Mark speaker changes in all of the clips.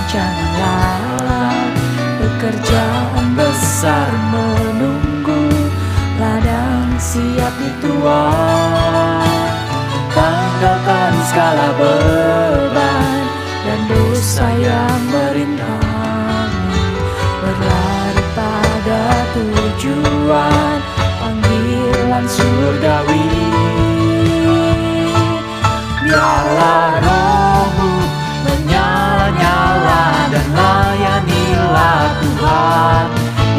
Speaker 1: jangan lalai. Pekerjaan besar menunggu, ladang siap dituai. Tanggalkan segala beban dan dosa yang merintangi, berlari pada tujuan panggilan surgawi. Biarlah rohmu menyala-nyala dan layanilah Tuhan.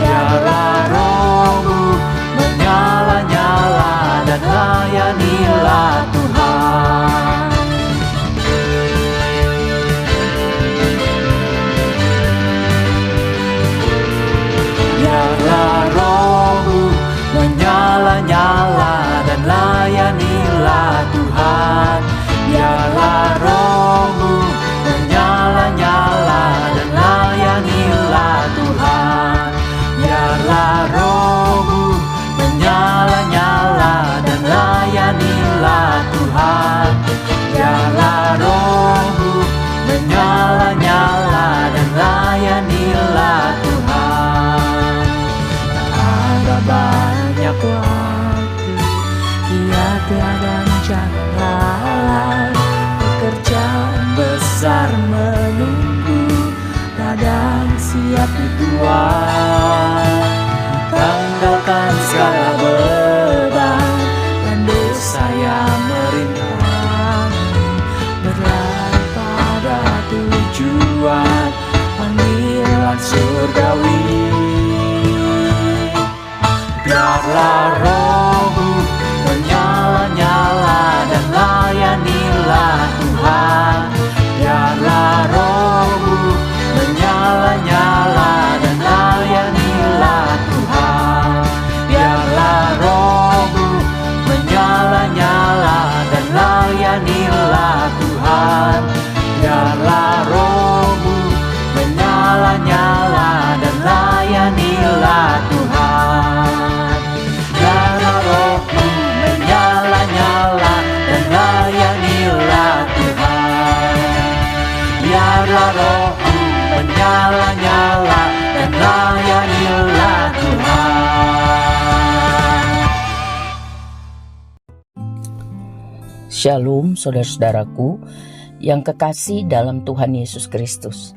Speaker 1: Biarlah rohmu menyala-nyala dan layanilah Tuhan. Biarlah rohmu menyala-nyala dan layanilah Tuhan. Biarlah rohmu menyala-nyala dan layanilah Tuhan. Biarlah rohmu menyala-nyala dan layanilah Tuhan. Biarlah rohmu menyala-nyala dan layanilah Tuhan. Tak ada banyak waktu, ia tiada jangan lalai. Pekerjaan besar menunggu, ladang siap dituai. Tanggalkan segala beban dan dosa yang merintangi, berlari pada tujuan panggilan surgawi. Biarlah rohmu menyala-nyala dan layanilah Tuhan. Biarlah rohmu menyala-nyala dan layanilah Tuhan. Biarlah rohmu menyala-nyala dan layanilah Tuhan. Biarlah rohmu menyala-nyala dan layanilah Tuhan. Biarlah rohmu menyala-nyala dan layanilah Tuhan. Biarlah rohmu menyala-nyala dan layanilah Tuhan.
Speaker 2: Shalom saudara-saudaraku yang kekasih dalam Tuhan Yesus Kristus.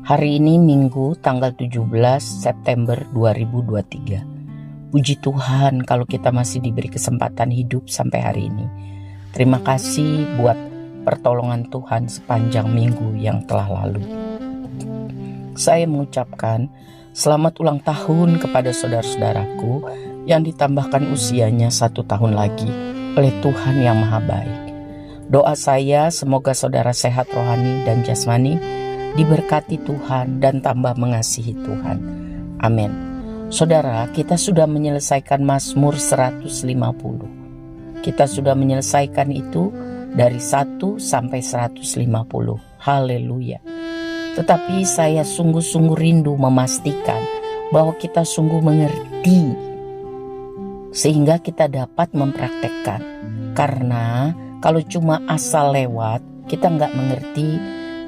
Speaker 2: Hari ini Minggu tanggal 17 September 2023. Puji Tuhan kalau kita masih diberi kesempatan hidup sampai hari ini. Terima kasih buat pertolongan Tuhan sepanjang minggu yang telah lalu. Saya mengucapkan selamat ulang tahun kepada saudara-saudaraku yang ditambahkan usianya 1 tahun lagi oleh Tuhan yang Maha Baik. Doa saya semoga saudara sehat rohani dan jasmani, diberkati Tuhan dan tambah mengasihi Tuhan. Amin. Saudara, kita sudah menyelesaikan Mazmur 150. Kita sudah menyelesaikan itu dari 1 sampai 150. Haleluya. Tetapi saya sungguh-sungguh rindu memastikan bahwa kita sungguh mengerti sehingga kita dapat mempraktekkan. Karena kalau cuma asal lewat, kita nggak mengerti,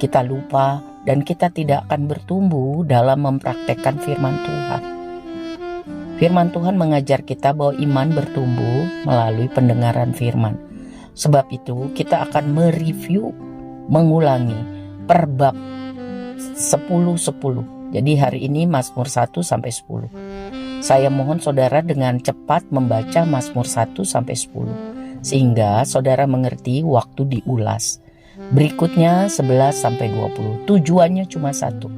Speaker 2: kita lupa, dan kita tidak akan bertumbuh dalam mempraktekkan firman Tuhan. Firman Tuhan mengajar kita bahwa iman bertumbuh melalui pendengaran firman. Sebab itu kita akan mereview, mengulangi per bab 10-10. Jadi hari ini Mazmur 1 sampai 10. Saya mohon saudara dengan cepat membaca Mazmur 1 sampai 10 sehingga saudara mengerti waktu diulas. Berikutnya 11 sampai 20. Tujuannya cuma satu,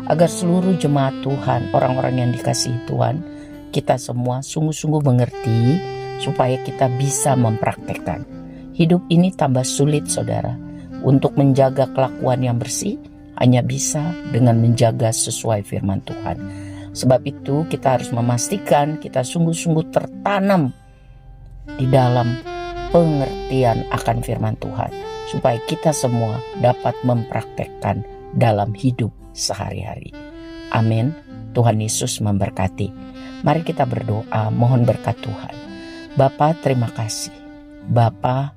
Speaker 2: agar seluruh jemaat Tuhan, orang-orang yang dikasihi Tuhan, kita semua sungguh-sungguh mengerti supaya kita bisa mempraktekkan. Hidup ini tambah sulit saudara. Untuk menjaga kelakuan yang bersih hanya bisa dengan menjaga sesuai firman Tuhan. Sebab itu kita harus memastikan kita sungguh-sungguh tertanam di dalam pengertian akan firman Tuhan, supaya kita semua dapat mempraktekkan dalam hidup sehari-hari. Amin. Tuhan Yesus memberkati. Mari kita berdoa mohon berkat Tuhan. Bapa, terima kasih. Bapa,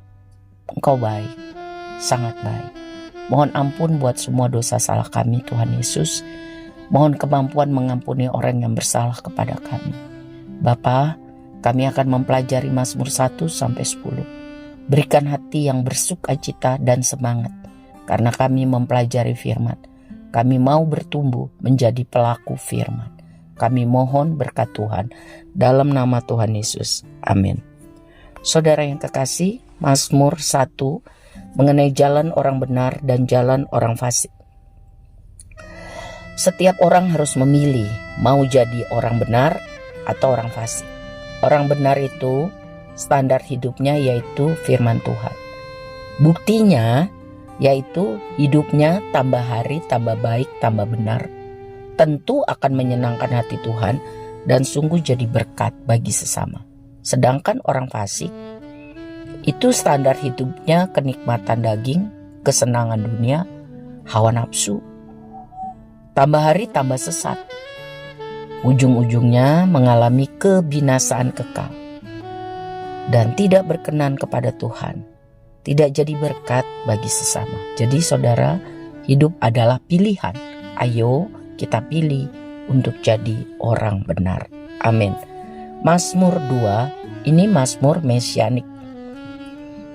Speaker 2: Engkau baik, sangat baik. Mohon ampun buat semua dosa salah kami Tuhan Yesus. Mohon kemampuan mengampuni orang yang bersalah kepada kami. Bapa, kami akan mempelajari Mazmur 1-10. Berikan hati yang bersukacita dan semangat, karena kami mempelajari firman. Kami mau bertumbuh menjadi pelaku firman. Kami mohon berkat Tuhan dalam nama Tuhan Yesus. Amin. Saudara yang kekasih, Mazmur 1 mengenai jalan orang benar dan jalan orang fasik. Setiap orang harus memilih mau jadi orang benar atau orang fasik. Orang benar itu standar hidupnya yaitu firman Tuhan. Buktinya yaitu hidupnya tambah hari tambah baik tambah benar. Tentu akan menyenangkan hati Tuhan dan sungguh jadi berkat bagi sesama. Sedangkan orang fasik itu standar hidupnya kenikmatan daging, kesenangan dunia, hawa nafsu. Tambah hari tambah sesat. Ujung-ujungnya mengalami kebinasaan kekal. Dan tidak berkenan kepada Tuhan. Tidak jadi berkat bagi sesama. Jadi saudara, hidup adalah pilihan. Ayo kita pilih untuk jadi orang benar. Amin. Mazmur 2, ini Mazmur mesianik.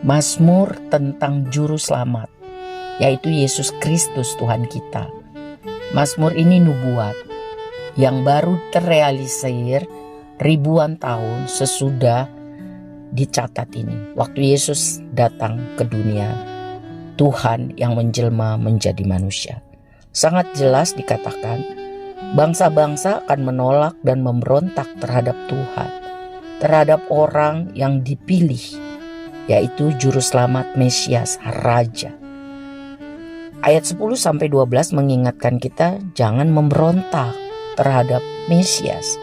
Speaker 2: Mazmur tentang juru selamat, yaitu Yesus Kristus Tuhan kita. Mazmur ini nubuat yang baru terrealisir ribuan tahun sesudah dicatat ini. Waktu Yesus datang ke dunia, Tuhan yang menjelma menjadi manusia. Sangat jelas dikatakan, bangsa-bangsa akan menolak dan memberontak terhadap Tuhan, terhadap orang yang dipilih, yaitu juru selamat Mesias, Raja. Ayat 10-12 mengingatkan kita jangan memberontak terhadap Mesias.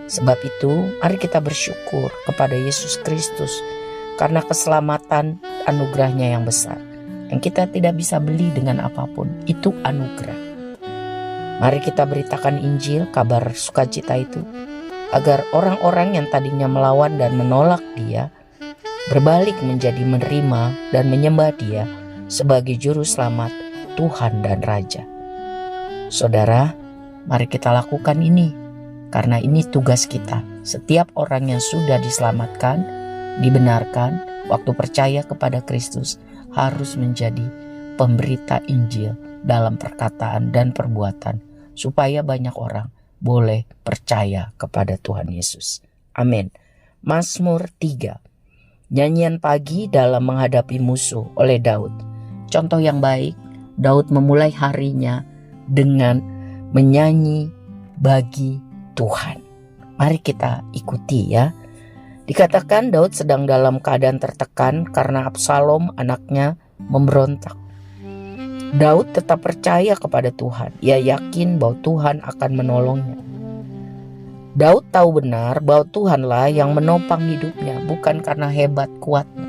Speaker 2: Sebab itu mari kita bersyukur kepada Yesus Kristus karena keselamatan anugerahnya yang besar. Yang kita tidak bisa beli dengan apapun, itu anugerah. Mari kita beritakan Injil, kabar sukacita itu, agar orang-orang yang tadinya melawan dan menolak Dia berbalik menjadi menerima dan menyembah Dia sebagai juru selamat, Tuhan dan Raja. Saudara, mari kita lakukan ini, karena ini tugas kita. Setiap orang yang sudah diselamatkan, dibenarkan, waktu percaya kepada Kristus, harus menjadi pemberita Injil dalam perkataan dan perbuatan, supaya banyak orang boleh percaya kepada Tuhan Yesus. Amin. Mazmur 3, nyanyian pagi dalam menghadapi musuh oleh Daud. Contoh yang baik, Daud memulai harinya dengan menyanyi bagi Tuhan. Mari kita ikuti ya. Dikatakan Daud sedang dalam keadaan tertekan karena Absalom anaknya memberontak. Daud tetap percaya kepada Tuhan. Ia yakin bahwa Tuhan akan menolongnya. Daud tahu benar bahwa Tuhanlah yang menopang hidupnya, bukan karena hebat kuatnya.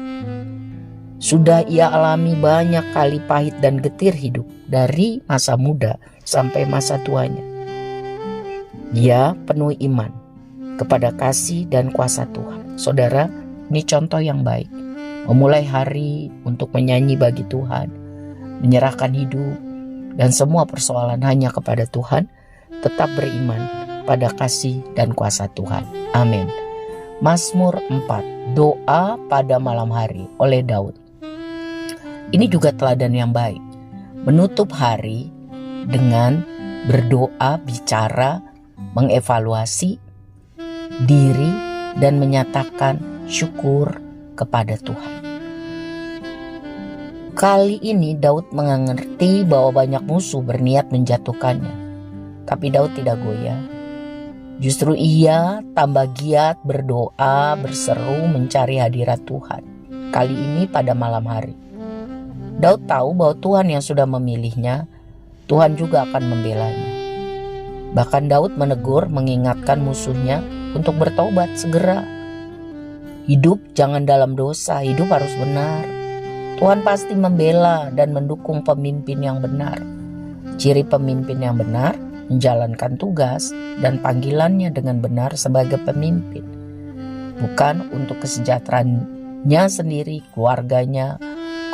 Speaker 2: Sudah ia alami banyak kali pahit dan getir hidup dari masa muda sampai masa tuanya. Dia penuh iman kepada kasih dan kuasa Tuhan. Saudara, ini contoh yang baik. Memulai hari untuk menyanyi bagi Tuhan, menyerahkan hidup dan semua persoalan hanya kepada Tuhan, tetap beriman pada kasih dan kuasa Tuhan. Amin. Mazmur 4, doa pada malam hari oleh Daud. Ini juga teladan yang baik. Menutup hari dengan berdoa, bicara, mengevaluasi diri dan menyatakan syukur kepada Tuhan. Kali ini Daud mengerti bahwa banyak musuh berniat menjatuhkannya. Tapi Daud tidak goyah. Justru ia tambah giat berdoa, berseru mencari hadirat Tuhan. Kali ini pada malam hari. Daud tahu bahwa Tuhan yang sudah memilihnya, Tuhan juga akan membelanya. Bahkan Daud menegur, mengingatkan musuhnya untuk bertobat segera. Hidup jangan dalam dosa, hidup harus benar. Tuhan pasti membela dan mendukung pemimpin yang benar. Ciri pemimpin yang benar, menjalankan tugas dan panggilannya dengan benar sebagai pemimpin. Bukan untuk kesejahteraannya sendiri, keluarganya,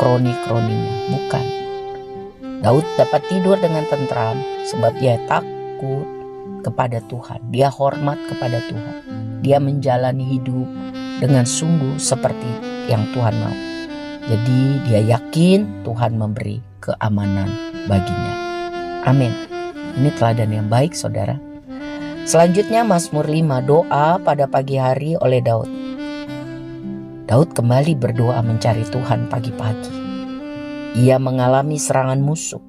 Speaker 2: kroni-kroninya, bukan. Daud dapat tidur dengan tentram sebab dia takut kepada Tuhan. Dia hormat kepada Tuhan. Dia menjalani hidup dengan sungguh seperti yang Tuhan mau. Jadi dia yakin Tuhan memberi keamanan baginya. Amin. Ini teladan yang baik, saudara. Selanjutnya Mazmur 5, doa pada pagi hari oleh Daud. Daud kembali berdoa mencari Tuhan pagi-pagi. Ia mengalami serangan musuh.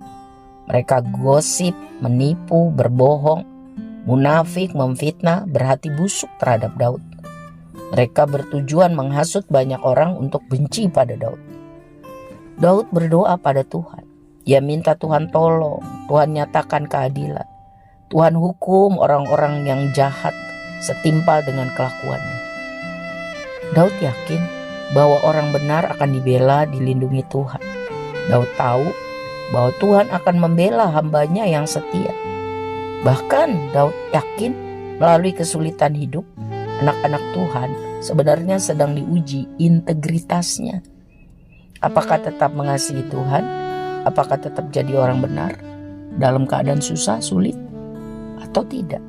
Speaker 2: Mereka gosip, menipu, berbohong, munafik, memfitnah, berhati busuk terhadap Daud. Mereka bertujuan menghasut banyak orang untuk benci pada Daud. Daud berdoa pada Tuhan. Ia minta Tuhan tolong, Tuhan nyatakan keadilan. Tuhan hukum orang-orang yang jahat setimpal dengan kelakuannya. Daud yakin bahwa orang benar akan dibela, dilindungi Tuhan. Daud tahu bahwa Tuhan akan membela hambanya yang setia. Bahkan Daud yakin melalui kesulitan hidup, anak-anak Tuhan sebenarnya sedang diuji integritasnya. Apakah tetap mengasihi Tuhan? Apakah tetap jadi orang benar dalam keadaan susah, sulit? Atau tidak?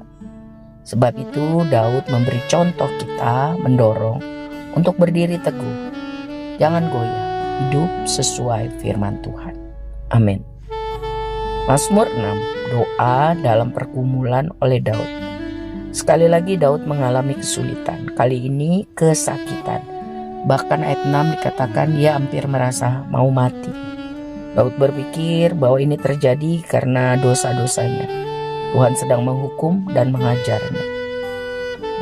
Speaker 2: Sebab itu Daud memberi contoh kita, mendorong untuk berdiri teguh. Jangan goyah, hidup sesuai firman Tuhan. Amin. Mazmur 6, doa dalam pergumulan oleh Daud. Sekali lagi Daud mengalami kesulitan, kali ini kesakitan. Bahkan ayat 6 dikatakan ia hampir merasa mau mati. Daud berpikir bahwa ini terjadi karena dosa-dosanya. Tuhan sedang menghukum dan mengajarnya.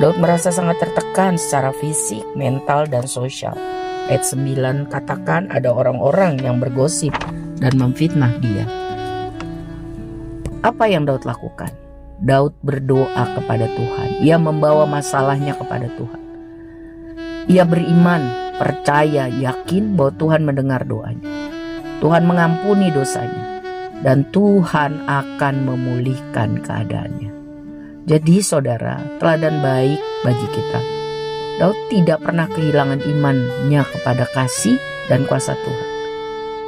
Speaker 2: Daud merasa sangat tertekan secara fisik, mental, dan sosial. Ayat 9 katakan ada orang-orang yang bergosip dan memfitnah dia. Apa yang Daud lakukan? Daud berdoa kepada Tuhan. Ia membawa masalahnya kepada Tuhan. Ia beriman, percaya, yakin bahwa Tuhan mendengar doanya. Tuhan mengampuni dosanya. Dan Tuhan akan memulihkan keadaannya. Jadi saudara, teladan baik bagi kita. Daud tidak pernah kehilangan imannya kepada kasih dan kuasa Tuhan.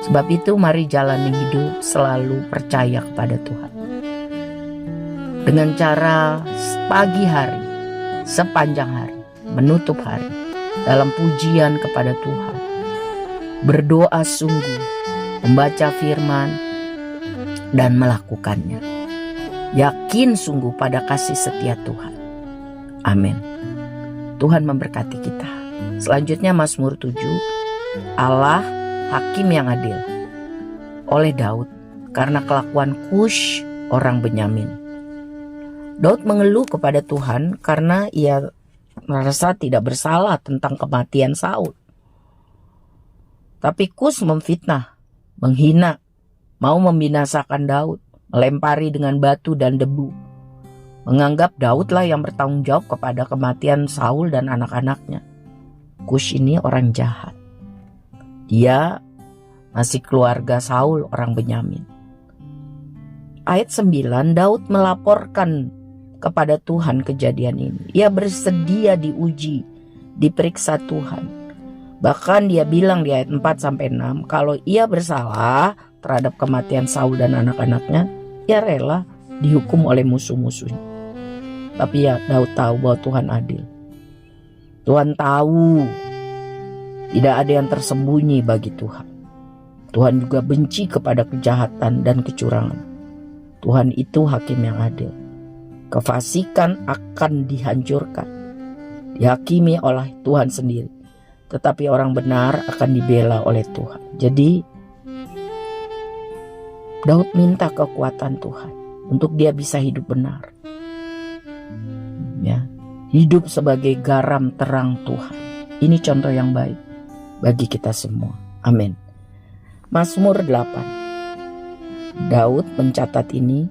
Speaker 2: Sebab itu mari jalani hidup selalu percaya kepada Tuhan. Dengan cara pagi hari, sepanjang hari, menutup hari, dalam pujian kepada Tuhan. Berdoa sungguh, membaca firman, dan melakukannya. Yakin sungguh pada kasih setia Tuhan. Amin. Tuhan memberkati kita. Selanjutnya Mazmur 7, Allah hakim yang adil. Oleh Daud, karena kelakuan Kush orang Benyamin. Daud mengeluh kepada Tuhan karena ia merasa tidak bersalah tentang kematian Saul. Tapi Kush memfitnah, menghina, mau membinasakan Daud, melempari dengan batu dan debu. Menganggap Daudlah yang bertanggung jawab kepada kematian Saul dan anak-anaknya. Kush ini orang jahat. Dia masih keluarga Saul orang Benyamin. Ayat 9, Daud melaporkan kepada Tuhan kejadian ini. Ia bersedia diuji, diperiksa Tuhan. Bahkan dia bilang di ayat 4-6, kalau ia bersalah terhadap kematian Saul dan anak-anaknya, ia rela dihukum oleh musuh-musuhnya. Tapi ya Daud tahu bahwa Tuhan adil. Tuhan tahu tidak ada yang tersembunyi bagi Tuhan. Tuhan juga benci kepada kejahatan dan kecurangan. Tuhan itu hakim yang adil. Kefasikan akan dihancurkan, dihakimi oleh Tuhan sendiri. Tetapi orang benar akan dibela oleh Tuhan. Jadi Daud minta kekuatan Tuhan untuk dia bisa hidup benar. Ya, hidup sebagai garam terang Tuhan. Ini contoh yang baik bagi kita semua. Amin. Mazmur 8. Daud mencatat ini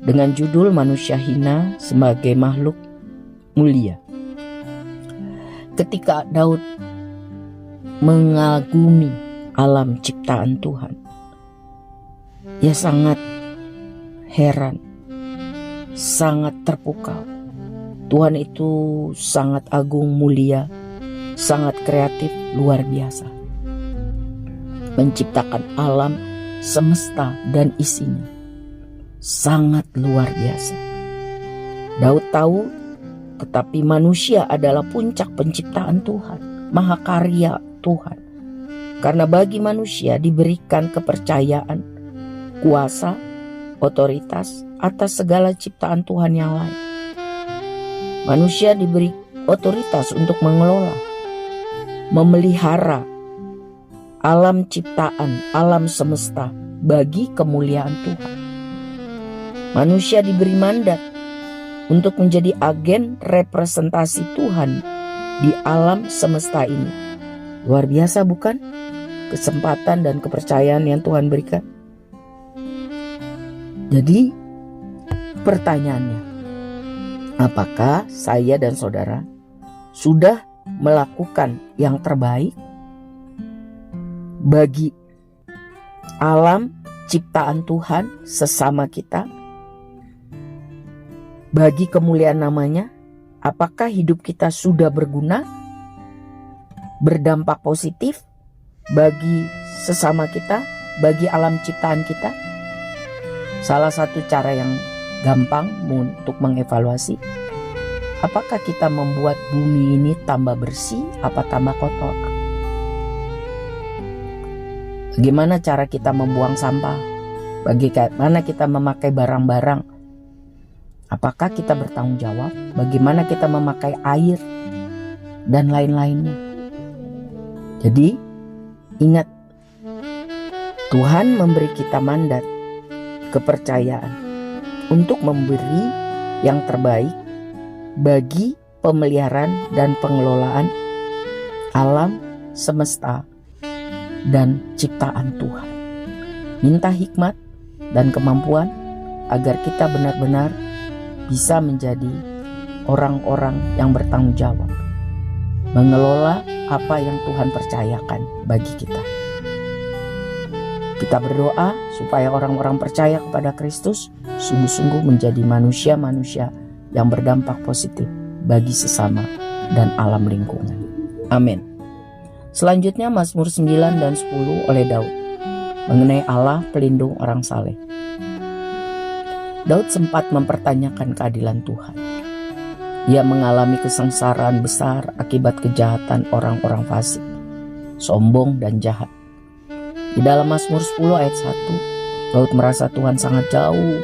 Speaker 2: dengan judul manusia hina sebagai makhluk mulia. Ketika Daud mengagumi alam ciptaan Tuhan, ia sangat heran, sangat terpukau. Tuhan itu sangat agung, mulia, sangat kreatif, luar biasa. Menciptakan alam semesta dan isinya. Sangat luar biasa. Daud tahu, tetapi manusia adalah puncak penciptaan Tuhan, mahakarya Tuhan. Karena bagi manusia diberikan kepercayaan, kuasa, otoritas atas segala ciptaan Tuhan yang lain. Manusia diberi otoritas untuk mengelola, memelihara alam ciptaan, alam semesta bagi kemuliaan Tuhan. Manusia diberi mandat untuk menjadi agen representasi Tuhan di alam semesta ini. Luar biasa bukan? Kesempatan dan kepercayaan yang Tuhan berikan. Jadi pertanyaannya, apakah saya dan saudara sudah melakukan yang terbaik bagi alam ciptaan Tuhan sesama kita, bagi kemuliaan namanya? Apakah hidup kita sudah berguna, berdampak positif bagi sesama kita, bagi alam ciptaan kita? Salah satu cara yang gampang untuk mengevaluasi, apakah kita membuat bumi ini tambah bersih apa tambah kotor? Bagaimana cara kita membuang sampah? Bagaimana kita memakai barang-barang? Apakah kita bertanggung jawab? Bagaimana kita memakai air dan lain-lainnya? Jadi ingat, Tuhan memberi kita mandat, kepercayaan untuk memberi yang terbaik bagi pemeliharaan dan pengelolaan alam semesta dan ciptaan Tuhan. Minta hikmat dan kemampuan agar kita benar-benar bisa menjadi orang-orang yang bertanggung jawab, mengelola apa yang Tuhan percayakan bagi kita. Kita berdoa supaya orang-orang percaya kepada Kristus sungguh-sungguh menjadi manusia-manusia yang berdampak positif bagi sesama dan alam lingkungan. Amin. Selanjutnya Mazmur 9 dan 10 oleh Daud mengenai Allah pelindung orang saleh. Daud sempat mempertanyakan keadilan Tuhan. Ia mengalami kesengsaraan besar akibat kejahatan orang-orang fasik, sombong dan jahat. Di dalam Mazmur 10 ayat 1, Daud merasa Tuhan sangat jauh.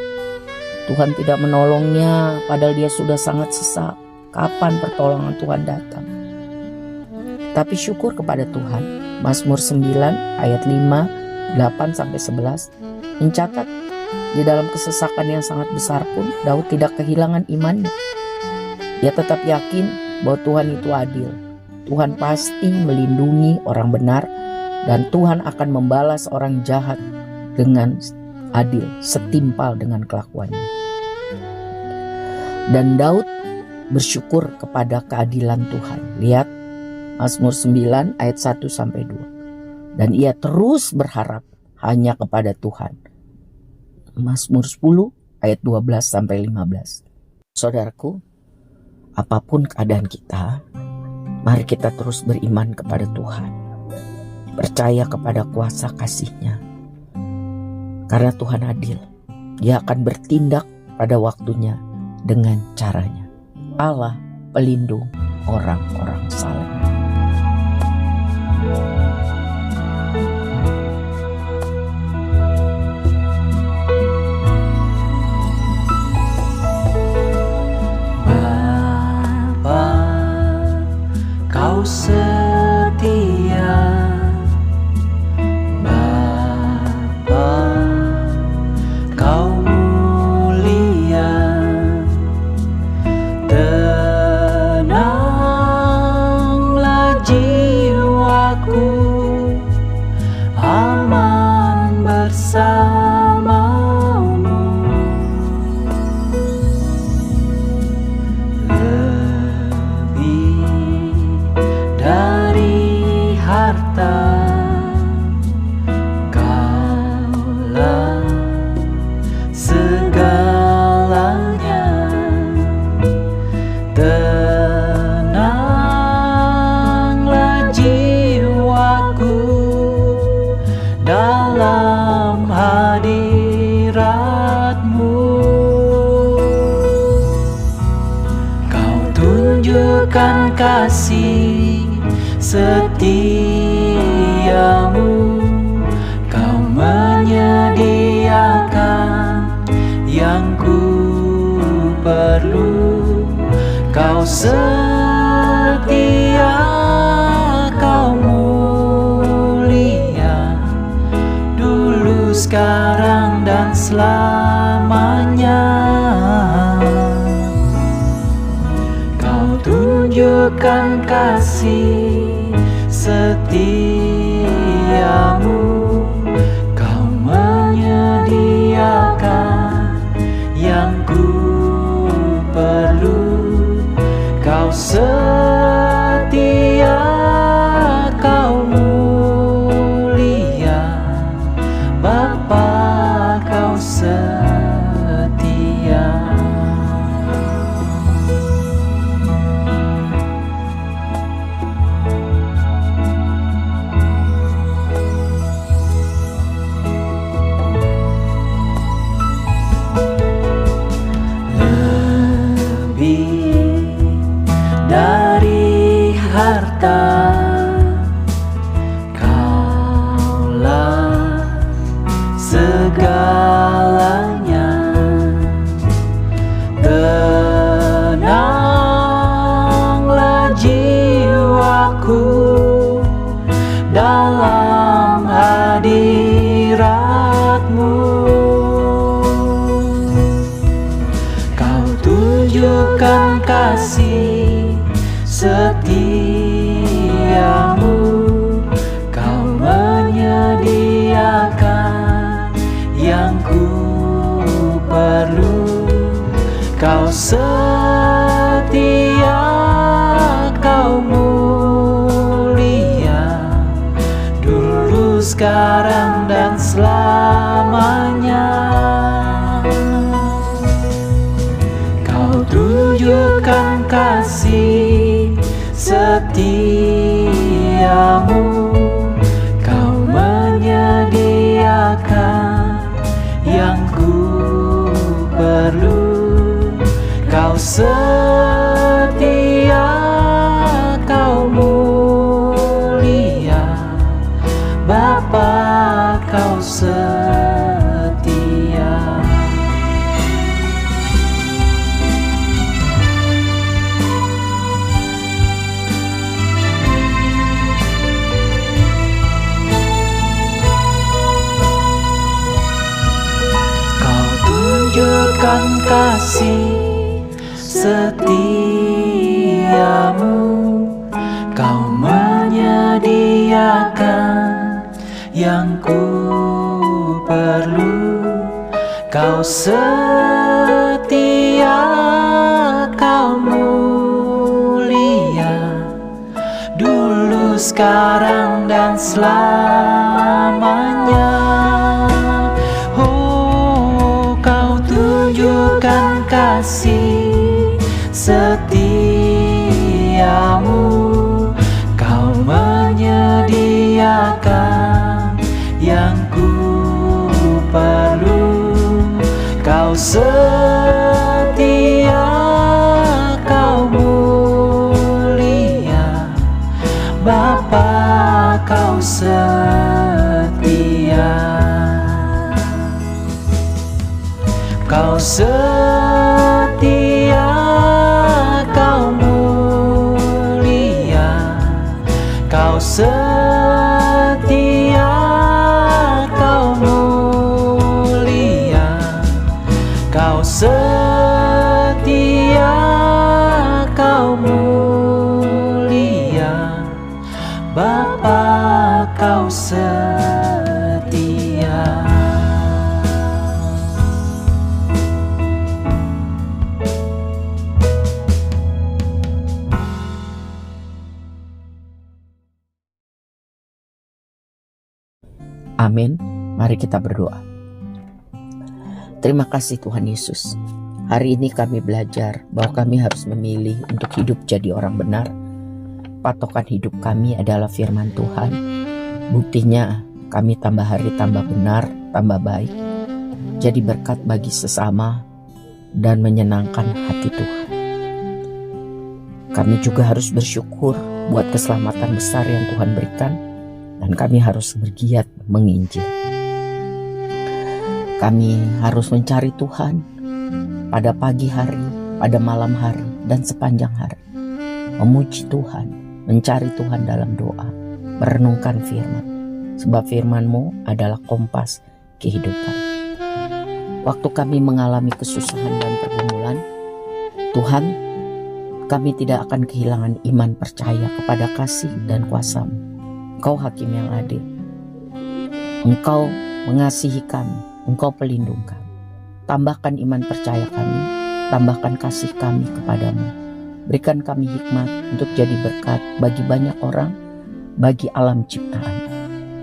Speaker 2: Tuhan tidak menolongnya padahal dia sudah sangat sesak. Kapan pertolongan Tuhan datang? Tapi syukur kepada Tuhan. Mazmur 9 ayat 5, 8-11 mencatat di dalam kesesakan yang sangat besar pun Daud tidak kehilangan imannya. Ia tetap yakin bahwa Tuhan itu adil. Tuhan pasti melindungi orang benar dan Tuhan akan membalas orang jahat dengan adil, setimpal dengan kelakuannya. Dan Daud bersyukur kepada keadilan Tuhan. Lihat Mazmur 9 ayat 1-2. Dan ia terus berharap hanya kepada Tuhan. Mazmur 10 ayat 12-15. Saudaraku, apapun keadaan kita, mari kita terus beriman kepada Tuhan. Percaya kepada kuasa kasih-Nya. Karena Tuhan adil, Dia akan bertindak pada waktunya dengan caranya. Allah pelindung orang-orang saleh.
Speaker 1: Bapa, Kau setia. Bapa, Kau mulia. Tenanglah tunjukkan kasih setiamu. Kau menyediakan yang ku perlu. Kau setia, kau mulia, dulu, sekarang, dan selamanya. Kau tunjukkan kasih setiamu. Kau menyediakan yang ku perlu. Kau setia, kau mulia, Bapa, kau setia. Dari harta, Kaulah segalanya. Tenanglah jiwaku dalam hadirat-Mu. Kau tunjukkan kasih setiamu. Kau menyediakan yang ku perlu. Kau setia, kau mulia, dulu, sekarang, dan selamanya. Kau tunjukkan kasih setiamu. Kau menyediakan yang ku perlu. Kau setia, kau mulia, Bapa, kau setia. Tunjukkan kasih setiamu. Kau menyediakan yang ku perlu. Kau setia, kau mulia, dulu, sekarang, dan selamanya. Tunjukkan kasih setiamu. Kau menyediakan yang ku perlu. Kau setia, kau mulia, Bapa, kau setia. Kau setia, kau mulia, kau setia, kau mulia, kau setia, kau mulia, Bapa, kau setia.
Speaker 2: Amin. Mari kita berdoa. Terima kasih Tuhan Yesus. Hari ini kami belajar bahwa kami harus memilih untuk hidup jadi orang benar. Patokan hidup kami adalah firman Tuhan. Buktinya kami tambah hari tambah benar, tambah baik. Jadi berkat bagi sesama dan menyenangkan hati Tuhan. Kami juga harus bersyukur buat keselamatan besar yang Tuhan berikan, dan kami harus bergiat menginjil. Kami harus mencari Tuhan pada pagi hari, pada malam hari, dan sepanjang hari. Memuji Tuhan, mencari Tuhan dalam doa, merenungkan firman. Sebab firman-Mu adalah kompas kehidupan. Waktu kami mengalami kesusahan dan pergumulan, Tuhan, kami tidak akan kehilangan iman percaya kepada kasih dan kuasa-Mu. Engkau hakim yang adil. Engkau mengasihi kami, Engkau pelindung kami. Tambahkan iman percaya kami, tambahkan kasih kami kepadamu. Berikan kami hikmat untuk jadi berkat bagi banyak orang, bagi alam ciptaan.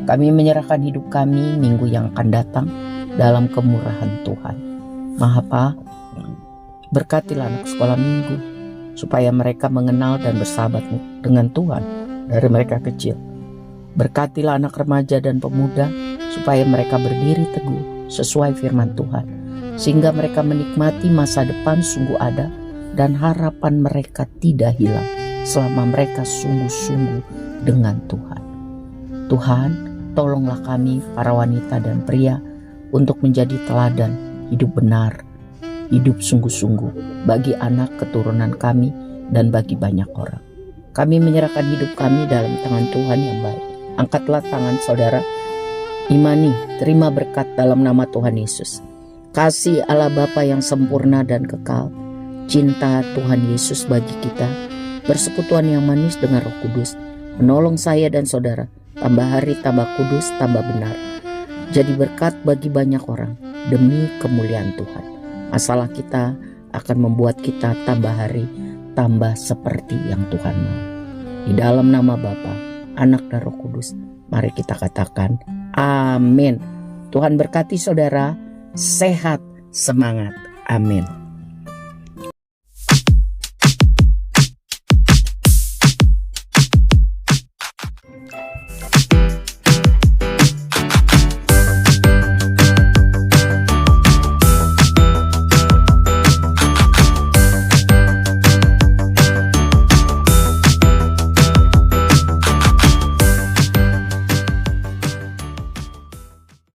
Speaker 2: Kami menyerahkan hidup kami minggu yang akan datang dalam kemurahan Tuhan. Mahapa, berkatilah anak sekolah minggu, supaya mereka mengenal dan bersahabat dengan Tuhan dari mereka kecil. Berkatilah anak remaja dan pemuda, supaya mereka berdiri teguh sesuai firman Tuhan, sehingga mereka menikmati masa depan sungguh ada, dan harapan mereka tidak hilang selama mereka sungguh-sungguh dengan Tuhan. Tuhan, tolonglah kami para wanita dan pria untuk menjadi teladan hidup benar, hidup sungguh-sungguh bagi anak keturunan kami dan bagi banyak orang. Kami menyerahkan hidup kami dalam tangan Tuhan yang baik. Angkatlah tangan saudara, imani, terima berkat dalam nama Tuhan Yesus. Kasih Allah Bapa yang sempurna dan kekal, cinta Tuhan Yesus bagi kita, persekutuan yang manis dengan Roh Kudus, menolong saya dan saudara, tambah hari, tambah kudus, tambah benar. Jadi berkat bagi banyak orang demi kemuliaan Tuhan. Masalah kita akan membuat kita tambah hari, tambah seperti yang Tuhan mau. Di dalam nama Bapa, Anak dan Roh Kudus, mari kita katakan amin. Tuhan berkati saudara, sehat, semangat. Amin.